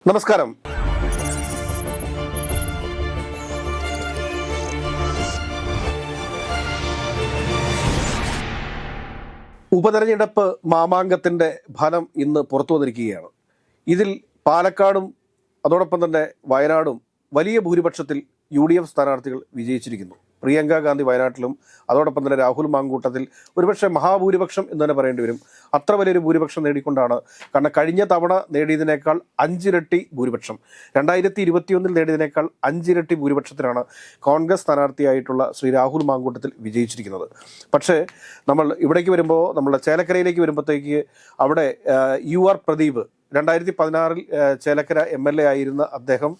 നമസ്കാരം. ഉപതെരഞ്ഞെടുപ്പ് മാമാങ്കത്തിന്റെ ഫലം ഇന്ന് പുറത്തു വന്നിരിക്കുകയാണ്. ഇതിൽ പാലക്കാടും അതോടൊപ്പം തന്നെ വയനാടും വലിയ ഭൂരിപക്ഷത്തിൽ UDF സ്ഥാനാർത്ഥികൾ വിജയിച്ചിരിക്കുന്നു. പ്രിയങ്ക ഗാന്ധി വയനാട്ടിലും അതോടൊപ്പം തന്നെ രാഹുൽ മാങ്കൂട്ടത്തിൽ ഒരുപക്ഷെ മഹാഭൂരിപക്ഷം എന്ന് തന്നെ പറയേണ്ടി വരും. അത്ര വലിയൊരു ഭൂരിപക്ഷം നേടിക്കൊണ്ടാണ്, കാരണം കഴിഞ്ഞ തവണ നേടിയതിനേക്കാൾ 5 ഇരട്ടി ഭൂരിപക്ഷം, 2021 നേടിയതിനേക്കാൾ 5 ഇരട്ടി ഭൂരിപക്ഷത്തിനാണ് കോൺഗ്രസ് സ്ഥാനാർത്ഥിയായിട്ടുള്ള ശ്രീ രാഹുൽ മാങ്കൂട്ടത്തിൽ വിജയിച്ചിരിക്കുന്നത്. പക്ഷേ നമ്മൾ ഇവിടേക്ക് വരുമ്പോൾ, നമ്മുടെ ചേലക്കരയിലേക്ക് വരുമ്പോഴത്തേക്ക് അവിടെ UR പ്രദീപ് 2016 ചേലക്കര MLA ആയിരുന്ന അദ്ദേഹം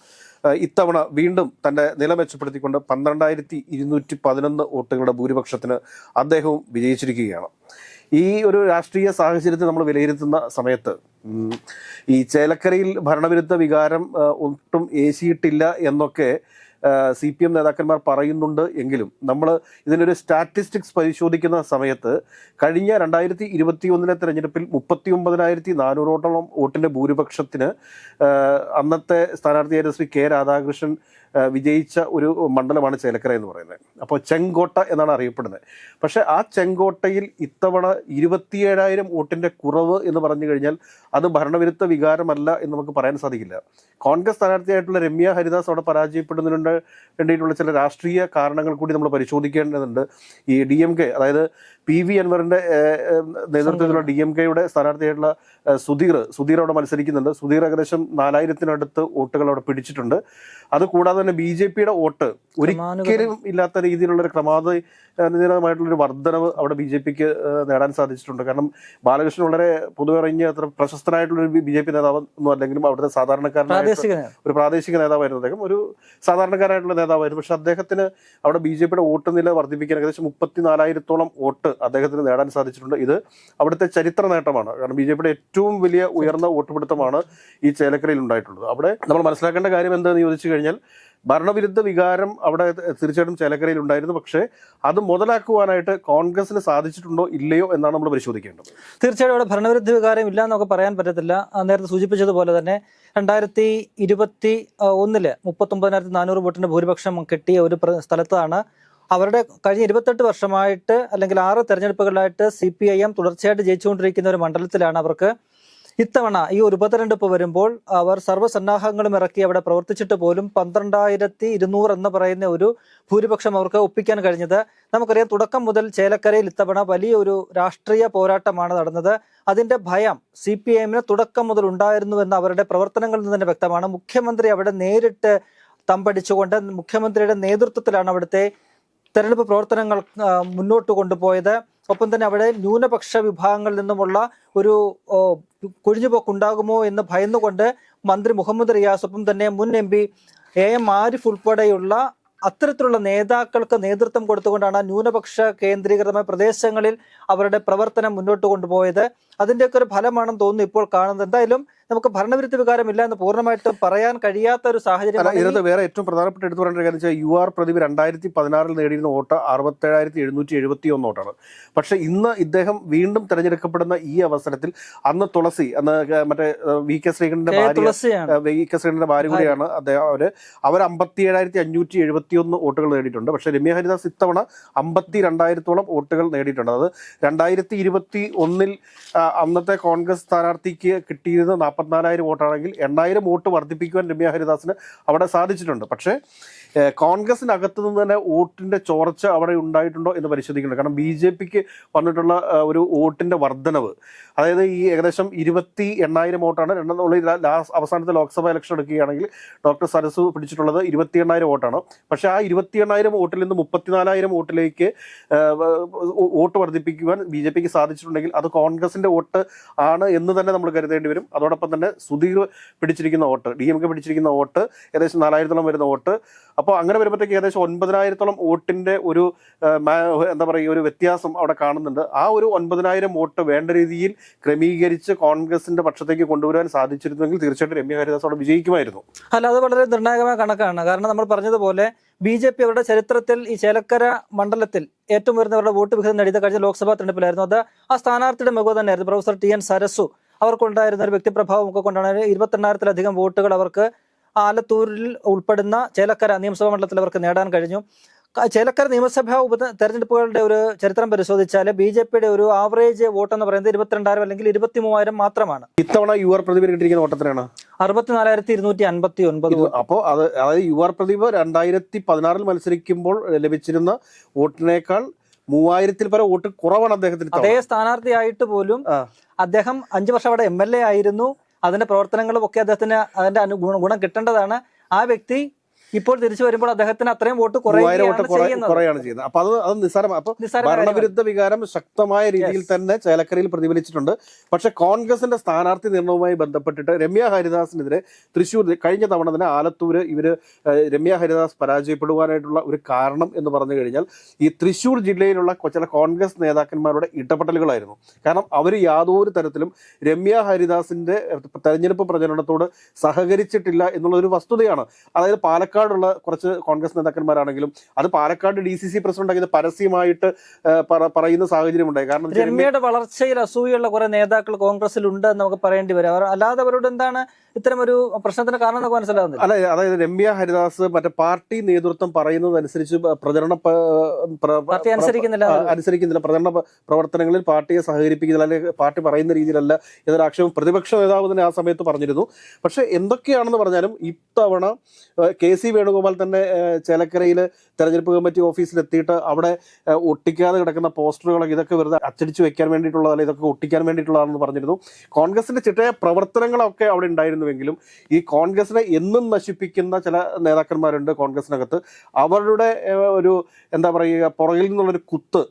ഇത്തവണ വീണ്ടും തൻ്റെ നില മെച്ചപ്പെടുത്തിക്കൊണ്ട് 12,211 വോട്ടുകളുടെ ഭൂരിപക്ഷത്തിന് അദ്ദേഹവും വിജയിച്ചിരിക്കുകയാണ്. ഈ ഒരു രാഷ്ട്രീയ സാഹചര്യത്തെ നമ്മൾ വിലയിരുത്തുന്ന സമയത്ത് ഈ ചേലക്കരയിൽ ഭരണവിരുദ്ധ വികാരം ഒട്ടും ഏശിയിട്ടില്ല എന്നൊക്കെ CPM നേതാക്കന്മാർ പറയുന്നുണ്ട് എങ്കിലും നമ്മൾ ഇതിനൊരു സ്റ്റാറ്റിസ്റ്റിക്സ് പരിശോധിക്കുന്ന സമയത്ത് കഴിഞ്ഞ 2021 തെരഞ്ഞെടുപ്പിൽ 39,400 വോട്ടിൻ്റെ ഭൂരിപക്ഷത്തിന് അന്നത്തെ സ്ഥാനാർത്ഥിയായ ശ്രീ K രാധാകൃഷ്ണൻ വിജയിച്ച ഒരു മണ്ഡലമാണ് ചേലക്കര എന്ന് പറയുന്നത്. അപ്പോൾ ചെങ്കോട്ട എന്നാണ് അറിയപ്പെടുന്നത്. പക്ഷേ ആ ചെങ്കോട്ടയിൽ ഇത്തവണ 27,000 വോട്ടിൻ്റെ കുറവ് എന്ന് പറഞ്ഞു കഴിഞ്ഞാൽ അത് ഭരണവിരുദ്ധ വികാരമല്ല എന്ന് നമുക്ക് പറയാൻ സാധിക്കില്ല. കോൺഗ്രസ് സ്ഥാനാർത്ഥിയായിട്ടുള്ള രമ്യ ഹരിദാസ് അവിടെ പരാജയപ്പെടുന്നതിന് വേണ്ടിയിട്ടുള്ള ചില രാഷ്ട്രീയ കാരണങ്ങൾ കൂടി നമ്മൾ പരിശോധിക്കേണ്ടതുണ്ട്. ഈ DMK, അതായത് PV അൻവറിൻ്റെ നേതൃത്വത്തിലുള്ള DMKയുടെ സ്ഥാനാർത്ഥിയായിട്ടുള്ള സുധീർ അവിടെ മത്സരിക്കുന്നുണ്ട്. സുധീർ ഏകദേശം 4,000-ത്തിനടുത്ത് വോട്ടുകൾ അവിടെ പിടിച്ചിട്ടുണ്ട്. അതുകൂടാതെ തന്നെ BJPയുടെ വോട്ട് ഒരിക്കലും ഇല്ലാത്ത രീതിയിലുള്ളൊരു ക്രമാതീതമായിട്ടുള്ളൊരു വർധനവ് അവിടെ BJPക്ക് നേടാൻ സാധിച്ചിട്ടുണ്ട്. കാരണം ബാലകൃഷ്ണൻ വളരെ പൊതുവെ അറിഞ്ഞ അത്ര പ്രശസ്തനായിട്ടുള്ളൊരു BJP നേതാവ് ഒന്നും അല്ലെങ്കിലും അവിടുത്തെ സാധാരണക്കാരനായ ഒരു പ്രാദേശിക നേതാവായിരുന്നു അദ്ദേഹം. ഒരു സാധാരണക്കാരായിട്ടുള്ള നേതാവായിരുന്നു. പക്ഷെ അദ്ദേഹത്തിന് അവിടെ BJPയുടെ വോട്ട് നില വർദ്ധിപ്പിക്കാൻ ഏകദേശം 34,000-ത്തോളം വോട്ട് അദ്ദേഹത്തിന് നേടാൻ സാധിച്ചിട്ടുണ്ട്. ഇത് അവിടുത്തെ ചരിത്ര നേട്ടമാണ്. കാരണം BJPയുടെ ഏറ്റവും വലിയ ഉയർന്ന വോട്ട് പിടുത്തമാണ് ഈ ചേലക്കരയിൽ ഉണ്ടായിട്ടുള്ളത്. അവിടെ നമ്മൾ മനസ്സിലാക്കേണ്ട കാര്യം എന്താണെന്ന് ചോദിച്ചു കഴിഞ്ഞാൽ, ഭരണവിരുദ്ധ വികാരം അവിടെ തീർച്ചയായിട്ടും ചേലക്കരയിൽ ഉണ്ടായിരുന്നു. പക്ഷേ അത് മുതലാക്കുവാനായിട്ട് കോൺഗ്രസിന് സാധിച്ചിട്ടുണ്ടോ ഇല്ലയോ എന്നാണ് നമ്മൾ പരിശോധിക്കേണ്ടത്. തീർച്ചയായിട്ടും അവിടെ ഭരണവിരുദ്ധ വികാരം ഇല്ല എന്നൊക്കെ പറയാൻ പറ്റത്തില്ല. നേരത്തെ സൂചിപ്പിച്ചതുപോലെ തന്നെ 2021 39,400 വോട്ടിന്റെ ഭൂരിപക്ഷം കിട്ടിയ ഒരു സ്ഥലത്താണ് അവരുടെ കഴിഞ്ഞ 28 വർഷമായിട്ട് അല്ലെങ്കിൽ 6 തെരഞ്ഞെടുപ്പുകളിലായിട്ട് CPIM തുടർച്ചയായിട്ട് ജയിച്ചുകൊണ്ടിരിക്കുന്ന ഒരു മണ്ഡലത്തിലാണ് അവർക്ക് ഇത്തവണ ഈ ഒരു ഉപതെരഞ്ഞെടുപ്പ് വരുമ്പോൾ അവർ സർവ്വസന്നാഹങ്ങളും ഇറക്കി അവിടെ പ്രവർത്തിച്ചിട്ട് പോലും 12,200 എന്ന് പറയുന്ന ഒരു ഭൂരിപക്ഷം അവർക്ക് ഒപ്പിക്കാൻ കഴിഞ്ഞത്. നമുക്കറിയാം, തുടക്കം മുതൽ ചേലക്കരയിൽ ഇത്തവണ വലിയൊരു രാഷ്ട്രീയ പോരാട്ടമാണ് നടന്നത്. അതിന്റെ ഭയം CPIM തുടക്കം മുതൽ ഉണ്ടായിരുന്നുവെന്ന് അവരുടെ പ്രവർത്തനങ്ങളിൽ നിന്ന് തന്നെ വ്യക്തമാണ്. മുഖ്യമന്ത്രി അവിടെ നേരിട്ട് തമ്പടിച്ചുകൊണ്ട് മുഖ്യമന്ത്രിയുടെ നേതൃത്വത്തിലാണ് അവിടുത്തെ തെരഞ്ഞെടുപ്പ് പ്രവർത്തനങ്ങൾ മുന്നോട്ട് കൊണ്ടുപോയത്. ഒപ്പം തന്നെ അവിടെ ന്യൂനപക്ഷ വിഭാഗങ്ങളിൽ നിന്നുമുള്ള ഒരു കൊഴിഞ്ഞുപോക്കുണ്ടാകുമോ എന്ന് ഭയന്നുകൊണ്ട് മന്ത്രി മുഹമ്മദ് റിയാസ്, ഒപ്പം തന്നെ മുൻ MP AM ആരിഫ് ഉൾപ്പെടെയുള്ള അത്തരത്തിലുള്ള നേതാക്കൾക്ക് നേതൃത്വം കൊടുത്തുകൊണ്ടാണ് ന്യൂനപക്ഷ കേന്ദ്രീകൃതമായ പ്രദേശങ്ങളിൽ അവരുടെ പ്രവർത്തനം മുന്നോട്ട് കൊണ്ടുപോയത്. അതിൻ്റെയൊക്കെ ഒരു ഫലമാണെന്ന് തോന്നുന്നു ഇപ്പോൾ കാണുന്നത്. എന്തായാലും നമുക്ക് ഭരണവിരുദ്ധ വികാരമില്ല എന്ന് പൂർണ്ണമായിട്ടും പറയാൻ കഴിയാത്ത ഒരു സാഹചര്യം. ഇതിനകത്ത് വേറെ ഏറ്റവും പ്രധാനപ്പെട്ട എടുത്തു പറയേണ്ട കാര്യം വെച്ചാൽ UR പ്രദീപ് 2016 നേടിയിരുന്ന വോട്ട് 67,771 വോട്ടാണ്. പക്ഷെ ഇന്ന് ഇദ്ദേഹം വീണ്ടും തെരഞ്ഞെടുക്കപ്പെടുന്ന ഈ അവസരത്തിൽ അന്ന് തുളസി, അന്ന് മറ്റേ VK ശ്രീകണ്ഠന്റെ ഭാര്യ കൂടിയാണ് അദ്ദേഹം. അവർ 57,571 വോട്ടുകൾ നേടിയിട്ടുണ്ട്. പക്ഷെ രമ്യ ഹരിദാസ് ഇത്തവണ 52,000-ത്തോളം വോട്ടുകൾ നേടിയിട്ടുണ്ട്. അത് 2021 അന്നത്തെ കോൺഗ്രസ് സ്ഥാനാർത്ഥിക്ക് കിട്ടിയിരുന്ന 44,000 വോട്ടാണെങ്കിൽ 8,000 വോട്ട് വർദ്ധിപ്പിക്കുവാൻ രമ്യ ഹരിദാസിന് അവിടെ സാധിച്ചിട്ടുണ്ട്. പക്ഷേ കോൺഗ്രസിനകത്ത് നിന്ന് തന്നെ വോട്ടിന്റെ ചോർച്ച അവിടെ ഉണ്ടായിട്ടുണ്ടോ എന്ന് പരിശോധിക്കുന്നുണ്ട്. കാരണം BJPക്ക് വന്നിട്ടുള്ള ഒരു വോട്ടിന്റെ വർധനവ്, അതായത് ഈ ഏകദേശം 28,000 വോട്ടാണ്. അവസാനത്തെ ലോക്സഭ ഇലക്ഷൻ എടുക്കുകയാണെങ്കിൽ ഡോക്ടർ സരസു പിടിച്ചിട്ടുള്ളത് 28,000 വോട്ടാണ്. പക്ഷെ ആ 28,000 വോട്ടിൽ നിന്ന് 34,000 വോട്ടിലേക്ക് വോട്ട് വർദ്ധിപ്പിക്കുവാൻ BJPക്ക് സാധിച്ചിട്ടുണ്ടെങ്കിൽ അത് കോൺഗ്രസിന്റെ വോട്ട് ആണ് എന്ന് തന്നെ നമ്മൾ കരുതേണ്ടി വരും. അതോടൊപ്പം തന്നെ സുധീർ പിടിച്ചിരിക്കുന്ന വോട്ട്, DMK പിടിച്ചിരിക്കുന്ന വോട്ട് ഏകദേശം 4,000-ത്തോളം വരുന്ന വോട്ട്. അപ്പോൾ അങ്ങനെ വരുമ്പോഴത്തേക്ക് ഏകദേശം 9,000-ത്തോളം വോട്ടിന്റെ ഒരു എന്താ പറയുക ഒരു വ്യത്യാസം അവിടെ കാണുന്നുണ്ട്. ആ ഒരു 9,000 വോട്ട് വേണ്ട രീതിയിൽ ക്രമീകരിച്ച് കോൺഗ്രസിന്റെ പക്ഷത്തേക്ക് കൊണ്ടുവരാൻ സാധിച്ചിരുന്നെങ്കിൽ തീർച്ചയായിട്ടും രമ്യ ഹരിദാസ് അവിടെ വിജയിക്കുമായിരുന്നു. അല്ല, അത് വളരെ നിർണായകമായ കണക്കാണ്. കാരണം നമ്മൾ പറഞ്ഞതുപോലെ BJP അവരുടെ ചരിത്രത്തിൽ ഈ ചേലക്കര മണ്ഡലത്തിൽ ഏറ്റവും ഉയർന്നവരുടെ വോട്ട് വിഹിതം നേടിയത് കഴിഞ്ഞ ലോക്സഭാ തെരഞ്ഞെടുപ്പിലായിരുന്നു. അത് ആ സ്ഥാനാർത്ഥിയുടെ മികവ് തന്നെയായിരുന്നു. പ്രൊഫസർ TN സരസു അവർക്കുണ്ടായിരുന്ന ഒരു വ്യക്തിപ്രഭാവം ഒക്കെ കൊണ്ടാണ് 22,000-ലധികം വോട്ടുകൾ അവർക്ക് ആലത്തൂരിൽ ഉൾപ്പെടുന്ന ചേലക്കര നിയമസഭാ മണ്ഡലത്തിൽ അവർക്ക് നേടാൻ കഴിഞ്ഞു. ചേലക്കര നിയമസഭാ തെരഞ്ഞെടുപ്പുകളുടെ ഒരു ചരിത്രം പരിശോധിച്ചാൽ BJPയുടെ ഒരു ആവറേജ് വോട്ട് എന്ന് പറയുന്നത് 22,000 അല്ലെങ്കിൽ 23,000 മാത്രമാണ്. ഇത്തവണ യു ആർ പ്രദീപ് കിട്ടിയിരിക്കുന്ന ഓട്ടത്തിനാണ് 64,259. അപ്പോൾ അതായത് യു ആർ പ്രദീപ് 2016 മത്സരിക്കുമ്പോൾ ലഭിച്ചിരുന്ന വോട്ടിനേക്കാൾ 3000-ൽ പരം വോട്ട് കുറവാണ് അദ്ദേഹത്തിന്. അതേ സ്ഥാനാർത്ഥിയായിട്ട് പോലും അദ്ദേഹം 5 വർഷം അവിടെ MLA ആയിരുന്നു. അതിന്റെ പ്രവർത്തനങ്ങളും ഒക്കെ അദ്ദേഹത്തിന് അതിന്റെ ഗുണം കിട്ടേണ്ടതാണ്. ആ വ്യക്തി ഇപ്പോൾ തിരിച്ചു വരുമ്പോൾ അദ്ദേഹത്തിന് അത്രയും വോട്ട് കുറയാണ് ചെയ്യുന്നത്. അപ്പൊ അത് നിസ്സാരമാണ്. അപ്പൊ ഭരണവിരുദ്ധ വികാരം ശക്തമായ രീതിയിൽ തന്നെ ചേലക്കരയിൽ പ്രതിഫലിച്ചിട്ടുണ്ട്. പക്ഷെ കോൺഗ്രസിന്റെ സ്ഥാനാർത്ഥി നിർണയവുമായി ബന്ധപ്പെട്ടിട്ട് രമ്യ ഹരിദാസിനെതിരെ തൃശ്ശൂർ കഴിഞ്ഞ തവണ തന്നെ ആലത്തൂര് ഇവര് രമ്യ ഹരിദാസ് പരാജയപ്പെടുവാനായിട്ടുള്ള ഒരു കാരണം എന്ന് പറഞ്ഞു കഴിഞ്ഞാൽ ഈ തൃശ്ശൂർ ജില്ലയിലുള്ള ചില കോൺഗ്രസ് നേതാക്കന്മാരുടെ ഇടപെടലുകളായിരുന്നു. കാരണം അവർ യാതൊരു തരത്തിലും രമ്യ ഹരിദാസിന്റെ തെരഞ്ഞെടുപ്പ് പ്രചരണത്തോട് സഹകരിച്ചിട്ടില്ല എന്നുള്ളൊരു വസ്തുതയാണ്. അതായത് പാലക്കാടുള്ള കുറച്ച് കോൺഗ്രസ് നേതാക്കന്മാരാണെങ്കിലും അത് പാലക്കാട് DCC പ്രസിഡന്റ് ഇത് പരസ്യമായിട്ട് പറയുന്ന സാഹചര്യം ഉണ്ടായി. കാരണം രമ്യയുടെ വളർച്ചയിൽ അസൂയുള്ള കുറെ നേതാക്കൾ കോൺഗ്രസിൽ ഉണ്ട് എന്ന് നമുക്ക് പറയേണ്ടി വരും. അല്ലാതെ അവരോട് എന്താണ് ഇത്തരം ഒരു പ്രശ്നത്തിന് കാരണം എന്നൊക്കെ മനസ്സിലാവുന്നില്ല. അല്ല, അതായത് രമ്യ ഹരിദാസ് മറ്റേ പാർട്ടി നേതൃത്വം പറയുന്നതനുസരിച്ച് അനുസരിക്കുന്നില്ല, പ്രചരണ പ്രവർത്തനങ്ങളിൽ പാർട്ടിയെ സഹകരിപ്പിക്കുന്നില്ല, അല്ലെങ്കിൽ പാർട്ടി പറയുന്ന രീതിയിലല്ല എന്നൊരു ആക്ഷേപം പ്രതിപക്ഷ നേതാവ് തന്നെ ആ സമയത്ത് പറഞ്ഞിരുന്നു. പക്ഷെ എന്തൊക്കെയാണെന്ന് പറഞ്ഞാലും ഇത്തവണ KC വേണുഗോപാൽ തന്നെ ചേലക്കരയിൽ തെരഞ്ഞെടുപ്പ് കമ്മിറ്റി ഓഫീസിലെത്തിയിട്ട് അവിടെ ഒട്ടിക്കാതെ കിടക്കുന്ന പോസ്റ്ററുകളൊക്കെ ഇതൊക്കെ വെറുതെ അച്ചടിച്ചു വെക്കാൻ വേണ്ടിയിട്ടുള്ളതല്ല, ഇതൊക്കെ ഒട്ടിക്കാൻ വേണ്ടിയിട്ടുള്ളതാണെന്ന് പറഞ്ഞിരുന്നു. കോൺഗ്രസിന്റെ ചിട്ടയ പ്രവർത്തനങ്ങളൊക്കെ അവിടെ ഉണ്ടായിരുന്നുവെങ്കിലും ഈ കോൺഗ്രസിനെ എന്നും നശിപ്പിക്കുന്ന ചില നേതാക്കന്മാരുണ്ട് കോൺഗ്രസിനകത്ത്. അവരുടെ ഒരു എന്താ പറയുക പുറകിൽ നിന്നുള്ളൊരു കുത്ത്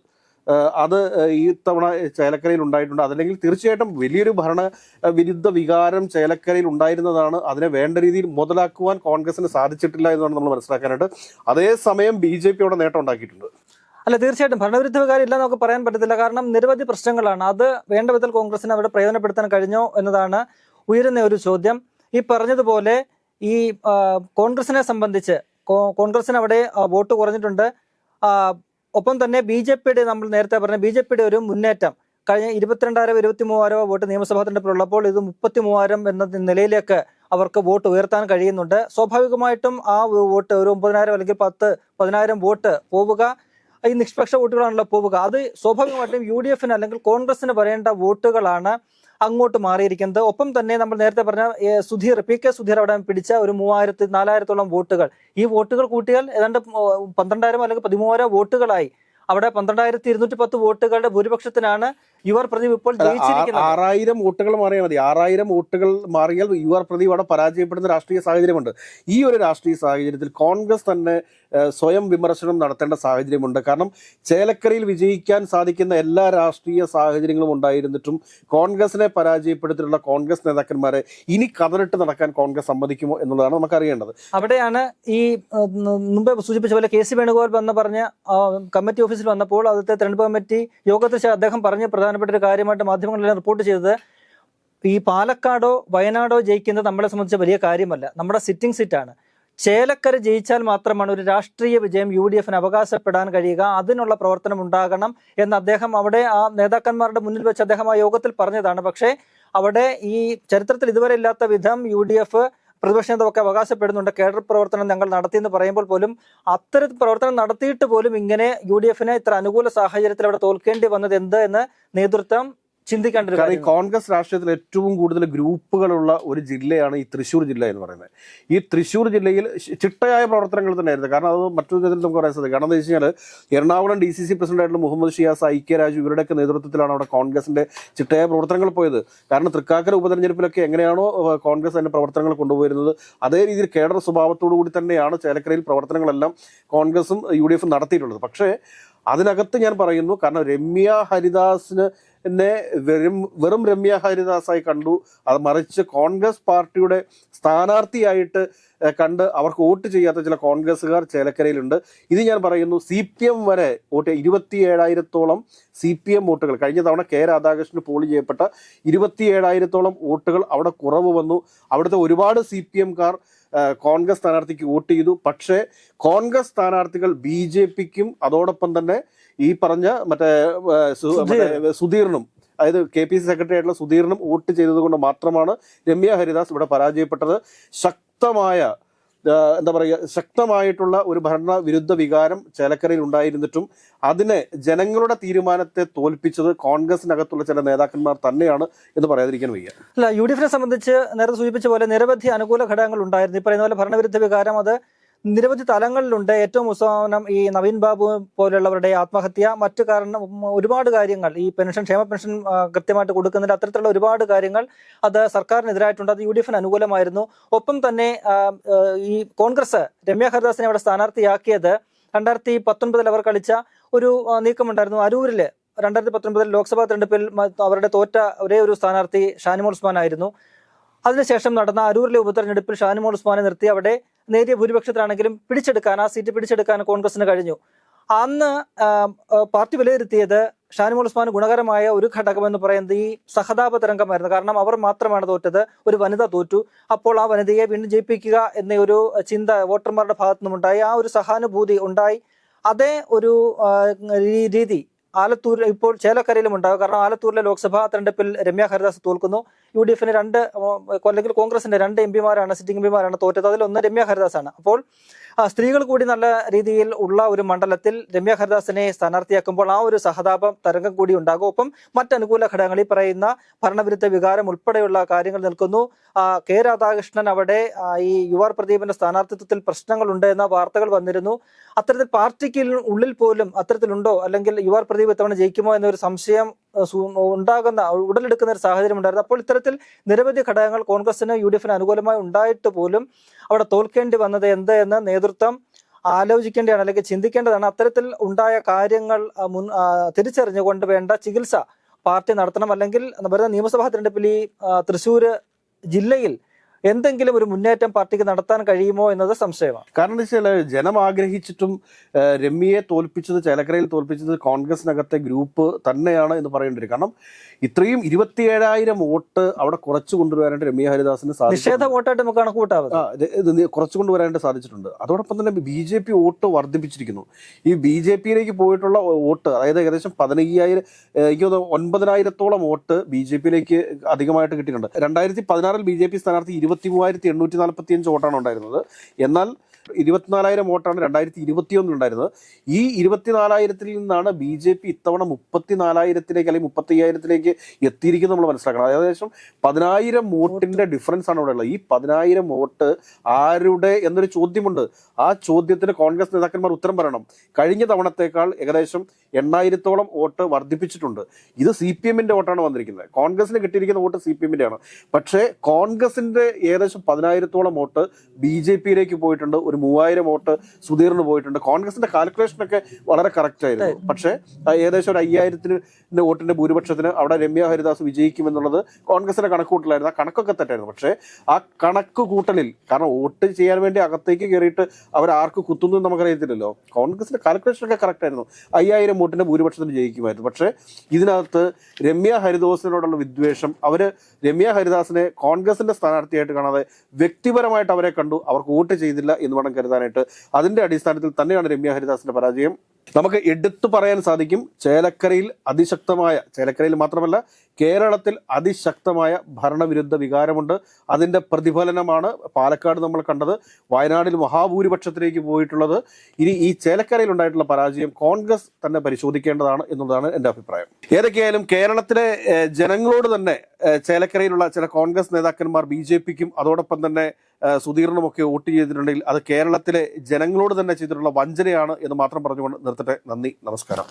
അത് ഈ തവണ ചേലക്കരയിൽ ഉണ്ടായിട്ടുണ്ട്. അതല്ലെങ്കിൽ തീർച്ചയായിട്ടും വലിയൊരു ഭരണവിരുദ്ധ വികാരം ചേലക്കരയിൽ ഉണ്ടായിരുന്നതാണ്. അതിനെ വേണ്ട രീതിയിൽ മുതലാക്കുവാൻ കോൺഗ്രസിന് സാധിച്ചിട്ടില്ല എന്നാണ് നമ്മൾ മനസ്സിലാക്കാനായിട്ട്. അതേസമയം BJP അവിടെ നേട്ടം ഉണ്ടാക്കിയിട്ടുണ്ട്. അല്ല, തീർച്ചയായിട്ടും ഭരണവിരുദ്ധ വികാരം ഇല്ല നമുക്ക് പറയാൻ പറ്റത്തില്ല. കാരണം നിരവധി പ്രശ്നങ്ങളാണ്. അത് വേണ്ട വിധത്തിൽ കോൺഗ്രസിനെ അവിടെ പ്രയോജനപ്പെടുത്താൻ കഴിഞ്ഞോ എന്നതാണ് ഉയരുന്ന ഒരു ചോദ്യം. ഈ പറഞ്ഞതുപോലെ ഈ കോൺഗ്രസിനെ സംബന്ധിച്ച് കോൺഗ്രസിന് അവിടെ വോട്ട് കുറഞ്ഞിട്ടുണ്ട്. ഒപ്പം തന്നെ BJPയുടെ നമ്മൾ നേരത്തെ പറഞ്ഞ BJPയുടെ ഒരു മുന്നേറ്റം കഴിഞ്ഞ 22,000-23,000 വോട്ട് നിയമസഭാ തെരഞ്ഞെടുപ്പിലുള്ളപ്പോൾ ഇത് 33,000 എന്ന നിലയിലേക്ക് അവർക്ക് വോട്ട് ഉയർത്താൻ കഴിയുന്നുണ്ട്. സ്വാഭാവികമായിട്ടും ആ വോട്ട് ഒരു 9,000 അല്ലെങ്കിൽ 10,000 വോട്ട് പോവുക ഈ നിഷ്പക്ഷ വോട്ടുകളാണല്ലോ പോവുക. അത് സ്വാഭാവികമായിട്ടും UDFന് അല്ലെങ്കിൽ കോൺഗ്രസിന് വരേണ്ട വോട്ടുകളാണ് അങ്ങോട്ട് മാറിയിരിക്കുന്നത്. ഒപ്പം തന്നെ നമ്മൾ നേരത്തെ പറഞ്ഞ PK സുധീർ അവിടെ പിടിച്ച ഒരു 3,000-4,000-ഓളം വോട്ടുകൾ, ഈ വോട്ടുകൾ കൂട്ടിയാൽ ഏതാണ്ട് 12,000 അല്ലെങ്കിൽ 13,000 വോട്ടുകളായി. അവിടെ 12,210 വോട്ടുകളുടെ ഭൂരിപക്ഷത്തിനാണ് യു ആർ പ്രദീപ് ഇപ്പോൾ ജയിച്ചിരിക്കുന്നത്. 6,000 വോട്ടുകൾ മാറിയാൽ മതി. 6,000 വോട്ടുകൾ മാറിയാൽ യു ആർ പ്രദീപ് അവിടെ പരാജയപ്പെടുന്ന രാഷ്ട്രീയ സാഹചര്യമുണ്ട്. ഈ ഒരു രാഷ്ട്രീയ സാഹചര്യത്തിൽ കോൺഗ്രസ് തന്നെ സ്വയം വിമർശനം നടത്തേണ്ട സാഹചര്യമുണ്ട്. കാരണം ചേലക്കരയിൽ വിജയിക്കാൻ സാധിക്കുന്ന എല്ലാ രാഷ്ട്രീയ സാഹചര്യങ്ങളും ഉണ്ടായിരുന്നിട്ടും കോൺഗ്രസിനെ പരാജയപ്പെടുത്തിയിട്ടുള്ള കോൺഗ്രസ് നേതാക്കന്മാരെ ഇനി കതറിട്ട് നടക്കാൻ കോൺഗ്രസ് സമ്മതിക്കുമോ എന്നുള്ളതാണ് നമുക്ക് അറിയേണ്ടത്. അവിടെയാണ് ഈ മുമ്പ് സൂചിപ്പിച്ച പോലെ KC വേണുഗോപാൽ വന്ന് പറഞ്ഞ കമ്മിറ്റി ഓഫീസിൽ വന്നപ്പോൾ അവിടുത്തെ തെരഞ്ഞെടുപ്പ് കമ്മിറ്റി യോഗത്തിൽ അദ്ദേഹം പറഞ്ഞ പ്രധാനപ്പെട്ട ഒരു കാര്യമായിട്ട് മാധ്യമങ്ങളെല്ലാം റിപ്പോർട്ട് ചെയ്തത് ഈ പാലക്കാടോ വയനാടോ ജയിക്കുന്നത് നമ്മളെ സംബന്ധിച്ച വലിയ കാര്യമല്ല, നമ്മുടെ സിറ്റിംഗ് സീറ്റാണ്. ചേലക്കര ജയിച്ചാൽ മാത്രമാണ് ഒരു രാഷ്ട്രീയ വിജയം UDFന് അവകാശപ്പെടാൻ കഴിയുക. അതിനുള്ള പ്രവർത്തനം ഉണ്ടാകണം എന്ന് അദ്ദേഹം അവിടെ ആ നേതാക്കന്മാരുടെ മുന്നിൽ വെച്ച് അദ്ദേഹം ആ യോഗത്തിൽ പറഞ്ഞതാണ്. പക്ഷേ അവിടെ ഈ ചരിത്രത്തിൽ ഇതുവരെ ഇല്ലാത്ത വിധം UDF പ്രതിപക്ഷ നേതാവൊക്കെ അവകാശപ്പെടുന്നുണ്ട് കേഡർ പ്രവർത്തനം ഞങ്ങൾ നടത്തിയെന്ന് പറയുമ്പോൾ പോലും അത്തരത്തിൽ പ്രവർത്തനം നടത്തിയിട്ട് പോലും ഇങ്ങനെ UDFന് ഇത്ര അനുകൂല സാഹചര്യത്തിൽ അവിടെ തോൽക്കേണ്ടി വന്നത് എന്ത് എന്ന് നേതൃത്വം ചിന്തിക്കേണ്ട ഒരു കാര്യം. കോൺഗ്രസ് രാഷ്ട്രീയത്തിൽ ഏറ്റവും കൂടുതൽ ഗ്രൂപ്പുകളുള്ള ഒരു ജില്ലയാണ് ഈ തൃശ്ശൂർ ജില്ല എന്ന് പറയുന്നത്. ഈ തൃശ്ശൂർ ജില്ലയിൽ ചിട്ടയായ പ്രവർത്തനങ്ങൾ തന്നെയായിരുന്നു. കാരണം അത് മറ്റൊരു തരത്തിൽ നമുക്ക് പറയാൻ സാധിക്കും. കാരണം എന്താ വെച്ച് കഴിഞ്ഞാൽ എറണാകുളം DCC പ്രസിഡന്റായിട്ടുള്ള മുഹമ്മദ് ഷിയാസ്, IK രാജു ഇവരുടെയൊക്കെ നേതൃത്വത്തിലാണ് അവിടെ കോൺഗ്രസിന്റെ ചിട്ടയായ പ്രവർത്തനങ്ങൾ പോയത്. കാരണം തൃക്കാക്കര ഉപതെരഞ്ഞെടുപ്പിലൊക്കെ എങ്ങനെയാണോ കോൺഗ്രസ് അതിന്റെ പ്രവർത്തനങ്ങൾ കൊണ്ടുപോയിരുന്നത് അതേ രീതിയിൽ കേഡർ സ്വഭാവത്തോടു കൂടി തന്നെയാണ് ചേലക്കരയിൽ പ്രവർത്തനങ്ങളെല്ലാം കോൺഗ്രസും UDF നടത്തിയിട്ടുള്ളത്. പക്ഷേ അതിനകത്ത് ഞാൻ പറയുന്നു, കാരണം രമ്യ ഹരിദാസിന് വെറും രമ്യ ഹരിദാസായി കണ്ടു. അത് മറിച്ച് കോൺഗ്രസ് പാർട്ടിയുടെ സ്ഥാനാർത്ഥിയായിട്ട് കണ്ട് അവർക്ക് വോട്ട് ചെയ്യാത്ത ചില കോൺഗ്രസ്സുകാർ ചേലക്കരയിലുണ്ട്. ഇത് ഞാൻ പറയുന്നു, CPM വരെ വോട്ട് 27,000-ഓളം CPM വോട്ടുകൾ കഴിഞ്ഞ തവണ K രാധാകൃഷ്ണന് പോൾ ചെയ്യപ്പെട്ട 27,000-ഓളം വോട്ടുകൾ അവിടെ കുറവ് വന്നു. അവിടുത്തെ ഒരുപാട് CPMക്കാർ കോൺഗ്രസ് സ്ഥാനാർത്ഥിക്ക് വോട്ട് ചെയ്തു. പക്ഷേ കോൺഗ്രസ് സ്ഥാനാർത്ഥികൾ BJPക്കും അതോടൊപ്പം തന്നെ ഈ പറഞ്ഞ മറ്റേ സുധീറിനും അതായത് KPCC സെക്രട്ടറി ആയിട്ടുള്ള സുധീറിനും വോട്ട് ചെയ്തതുകൊണ്ട് മാത്രമാണ് രമ്യ ഹരിദാസ് ഇവിടെ പരാജയപ്പെട്ടത്. ശക്തമായ എന്താ പറയുക, ശക്തമായിട്ടുള്ള ഒരു ഭരണവിരുദ്ധ വികാരം ചേലക്കരയിൽ ഉണ്ടായിരുന്നിട്ടും അതിനെ ജനങ്ങളുടെ തീരുമാനത്തെ തോൽപ്പിച്ചത് കോൺഗ്രസിനകത്തുള്ള ചില നേതാക്കന്മാർ തന്നെയാണ് എന്ന് പറയാതിരിക്കാൻ വയ്യ. അല്ല, UDF സംബന്ധിച്ച് നേരത്തെ സൂചിപ്പിച്ച പോലെ നിരവധി അനുകൂല ഘടകങ്ങൾ ഉണ്ടായിരുന്നു. ഈ പറയുന്ന പോലെ ഭരണവിരുദ്ധ വികാരം അത് നിരവധി തലങ്ങളിലുണ്ട്. ഏറ്റവും ഉത്സവനം ഈ നവീൻ ബാബു പോലുള്ളവരുടെ ആത്മഹത്യ, മറ്റു കാരണം ഒരുപാട് കാര്യങ്ങൾ, ഈ പെൻഷൻ, ക്ഷേമ പെൻഷൻ കൃത്യമായിട്ട് കൊടുക്കുന്നതിൽ അത്തരത്തിലുള്ള ഒരുപാട് കാര്യങ്ങൾ അത് സർക്കാരിനെതിരായിട്ടുണ്ട്. അത് UDF അനുകൂലമായിരുന്നു. ഒപ്പം തന്നെ ഈ കോൺഗ്രസ് രമ്യ ഹരിദാസിനെ അവിടെ സ്ഥാനാർത്ഥിയാക്കിയത് 2019 അവർ കളിച്ച ഒരു നീക്കമുണ്ടായിരുന്നു. അരൂരില് 2019 ലോക്സഭാ തെരഞ്ഞെടുപ്പിൽ അവരുടെ തോറ്റ ഒരേ ഒരു സ്ഥാനാർത്ഥി ഷാനിമോൾ ഉസ്മാൻ ആയിരുന്നു. അതിനുശേഷം നടന്ന അരൂരിലെ ഉപതെരഞ്ഞെടുപ്പിൽ ഷാനിമോൾ ഉസ്മാനെ നിർത്തി അവിടെ നേരിയ ഭൂരിപക്ഷത്തിലാണെങ്കിലും ആ സീറ്റ് പിടിച്ചെടുക്കാൻ കോൺഗ്രസിന് കഴിഞ്ഞു. അന്ന് പാർട്ടി വിലയിരുത്തിയത് ഷാനിമോൾ ഉസ്മാൻ ഗുണകരമായ ഒരു ഘടകം എന്ന് പറയുന്നത് ഈ സഹതാപ തരംഗമായിരുന്നു. കാരണം അവർ മാത്രമാണ് തോറ്റത്, ഒരു വനിത തോറ്റു. അപ്പോൾ ആ വനിതയെ വീണ്ടും ജയിപ്പിക്കുക എന്ന ഒരു ചിന്ത വോട്ടർമാരുടെ ഭാഗത്തു നിന്നുണ്ടായി. ആ ഒരു സഹാനുഭൂതി ഉണ്ടായി. അതേ ഒരു രീതി ആലത്തൂർ ഇപ്പോൾ ചേലക്കരയിലും ഉണ്ടാകും. കാരണം ആലത്തൂരിലെ ലോക്സഭാ തെരഞ്ഞെടുപ്പിൽ രമ്യ ഹരിദാസ് തോൽക്കുന്നു. UDFന് അല്ലെങ്കിൽ കോൺഗ്രസിന്റെ 2 MP-മാരാണ്, സിറ്റിംഗ് MP-മാരാണ് തോറ്റത്. അതിലൊന്ന് രമ്യ ഹരിദാസാണ്. അപ്പോൾ സ്ത്രീകൾ കൂടി നല്ല രീതിയിൽ ഉള്ള ഒരു മണ്ഡലത്തിൽ രമ്യ ഹരിദാസിനെ സ്ഥാനാർത്ഥിയാക്കുമ്പോൾ ആ ഒരു സഹതാപം തരംഗം കൂടി ഉണ്ടാകും. ഒപ്പം മറ്റനുകൂല ഘടകങ്ങൾ, ഈ പറയുന്ന ഭരണവിരുദ്ധ വികാരം ഉൾപ്പെടെയുള്ള കാര്യങ്ങൾ നിൽക്കുന്നു. K. രാധാകൃഷ്ണൻ അവിടെ ഈ UR പ്രദീപിന്റെ സ്ഥാനാർത്ഥിത്വത്തിൽ പ്രശ്നങ്ങളുണ്ട് എന്ന വാർത്തകൾ വന്നിരുന്നു. അത്തരത്തിൽ പാർട്ടിക്ക് ഉള്ളിൽ പോലും അത്തരത്തിലുണ്ടോ, അല്ലെങ്കിൽ UR പ്രദീപ് ഇത്തവണ ജയിക്കുമോ എന്നൊരു സംശയം ഉടലെടുക്കുന്ന ഒരു സാഹചര്യം ഉണ്ടായിരുന്നു. അപ്പോൾ ഇത്തരത്തിൽ നിരവധി ഘടകങ്ങൾ കോൺഗ്രസിന് UDFന് അനുകൂലമായി ഉണ്ടായിട്ട് പോലും അവിടെ തോൽക്കേണ്ടി വന്നത് എന്ത് എന്ന് നേതൃത്വം ആലോചിക്കേണ്ടതാണ്, അല്ലെങ്കിൽ ചിന്തിക്കേണ്ടതാണ്. അത്തരത്തിൽ ഉണ്ടായ കാര്യങ്ങൾ തിരിച്ചറിഞ്ഞുകൊണ്ട് വേണ്ട ചികിത്സ പാർട്ടി നടത്തണം. അല്ലെങ്കിൽ വരുന്ന നിയമസഭാ തെരഞ്ഞെടുപ്പിൽ ഈ തൃശ്ശൂർ ജില്ലയിൽ എന്തെങ്കിലും ഒരു മുന്നേറ്റം പാർട്ടിക്ക് നടത്താൻ കഴിയുമോ എന്നത് സംശയമാണ്. കാരണം എന്താ വെച്ചാൽ ജനം ആഗ്രഹിച്ചിട്ടും രമ്യയെ തോൽപ്പിച്ചത്, ചേലക്കരയിൽ തോൽപ്പിച്ചത് കോൺഗ്രസിനകത്തെ ഗ്രൂപ്പ് തന്നെയാണ് എന്ന് പറയേണ്ടി വരും. കാരണം ഇത്രയും 27,000 വോട്ട് അവിടെ കുറച്ചു കൊണ്ടുവരാനായിട്ട് രമ്യ ഹരിദാസിന് നിഷേധ വോട്ടായിട്ട് നമുക്ക് കണക്കൂട്ടാവും, കുറച്ചു കൊണ്ടുവരാനായിട്ട് സാധിച്ചിട്ടുണ്ട്. അതോടൊപ്പം തന്നെ BJP വോട്ട് വർദ്ധിപ്പിച്ചിരിക്കുന്നു. ഈ BJPയിലേക്ക് പോയിട്ടുള്ള വോട്ട്, അതായത് ഏകദേശം 15,000, എനിക്ക് തോന്നുന്നു 9,000-ഓളം വോട്ട് BJPയിലേക്ക് അധികമായിട്ട് കിട്ടിയിട്ടുണ്ട്. 2016 BJP സ്ഥാനാർത്ഥി 23,845 വോട്ടാണ് ഉണ്ടായിരുന്നത്. എന്നാൽ 24,000 വോട്ടാണ് 2021 ഉണ്ടായിരുന്നത്. ഈ 24,000-ൽ നിന്നാണ് BJP ഇത്തവണ 34,000-ലേക്ക് അല്ലെങ്കിൽ 35,000-ലേക്ക് എത്തിയിരിക്കുന്നത് നമ്മൾ മനസ്സിലാക്കണം. ഏകദേശം 10,000 വോട്ടിന്റെ ഡിഫറൻസ് ആണ് ഇവിടെ ഉള്ളത്. ഈ 10,000 വോട്ട് ആരുടെ എന്നൊരു ചോദ്യമുണ്ട്. ആ ചോദ്യത്തിന് കോൺഗ്രസ് നേതാക്കന്മാർ ഉത്തരം പറയണം. കഴിഞ്ഞ തവണത്തേക്കാൾ ഏകദേശം 8,000-ഓളം വോട്ട് വർദ്ധിപ്പിച്ചിട്ടുണ്ട്. ഇത് CPM-ന്റെ വോട്ടാണ് വന്നിരിക്കുന്നത്. കോൺഗ്രസിന് കിട്ടിയിരിക്കുന്ന വോട്ട് CPM-ന്റെ ആണ്. പക്ഷേ കോൺഗ്രസിന്റെ ഏകദേശം 10,000-ഓളം വോട്ട് BJPയിലേക്ക് പോയിട്ടുണ്ട്. ഒരു 3,000 വോട്ട് സുധീറിന് പോയിട്ടുണ്ട്. കോൺഗ്രസിന്റെ കാൽക്കുലേഷനൊക്കെ വളരെ കറക്റ്റ് ആയിരുന്നു. പക്ഷേ ഏകദേശം ഒരു 5,000 വോട്ടിന്റെ ഭൂരിപക്ഷത്തിന് അവിടെ രമ്യ ഹരിദാസ് വിജയിക്കുമെന്നുള്ളത് കോൺഗ്രസിന്റെ കണക്കുകൂട്ടലായിരുന്നു. ആ കണക്കൊക്കെ തെറ്റായിരുന്നു. പക്ഷേ ആ കണക്ക് കൂട്ടലിൽ, കാരണം വോട്ട് ചെയ്യാൻ വേണ്ടി അകത്തേക്ക് കയറിയിട്ട് അവർ ആർക്ക് കുത്തുന്നു എന്ന് നമുക്കറിയത്തില്ലല്ലോ. കോൺഗ്രസിന്റെ കാൽക്കുലേഷനൊക്കെ കറക്റ്റ് ആയിരുന്നു. 5,000 വോട്ടിന്റെ ഭൂരിപക്ഷത്തിന് ജയിക്കുമായിരുന്നു. പക്ഷേ ഇതിനകത്ത് രമ്യ ഹരിദാസിനോടുള്ള വിദ്വേഷം, അവര് രമ്യ ഹരിദാസിനെ കോൺഗ്രസിന്റെ സ്ഥാനാർത്ഥിയായിട്ട് കാണാതെ വ്യക്തിപരമായിട്ട് അവരെ കണ്ടു. അവർക്ക് വോട്ട് ചെയ്തില്ല എന്ന് വേണം കരുതാനായിട്ട്. അതിന്റെ അടിസ്ഥാനത്തിൽ തന്നെയാണ് രമ്യ ഹരിദാസിന്റെ പരാജയം. നമുക്ക് എടുത്തു പറയാൻ സാധിക്കും, ചേലക്കരയിൽ മാത്രമല്ല കേരളത്തിൽ അതിശക്തമായ ഭരണവിരുദ്ധ വികാരമുണ്ട്. അതിന്റെ പ്രതിഫലനമാണ് പാലക്കാട് നമ്മൾ കണ്ടത്, വയനാടിൽ മഹാഭൂരിപക്ഷത്തിലേക്ക് പോയിട്ടുള്ളത്. ഇനി ഈ ചേലക്കരയിൽ ഉണ്ടായിട്ടുള്ള പരാജയം കോൺഗ്രസ് തന്നെ പരിശോധിക്കേണ്ടതാണ് എന്നുള്ളതാണ് എൻ്റെ അഭിപ്രായം. ഏതൊക്കെയായാലും കേരളത്തിലെ ജനങ്ങളോട് തന്നെ ചേലക്കരയിലുള്ള ചില കോൺഗ്രസ് നേതാക്കന്മാർ BJPക്കും അതോടൊപ്പം തന്നെ സുധീറിനുമൊക്കെ വോട്ട് ചെയ്തിട്ടുണ്ടെങ്കിൽ അത് കേരളത്തിലെ ജനങ്ങളോട് തന്നെ ചെയ്തിട്ടുള്ള വഞ്ചനയാണ് എന്ന് മാത്രം പറഞ്ഞുകൊണ്ട് നിർത്തട്ടെ. നന്ദി, നമസ്കാരം.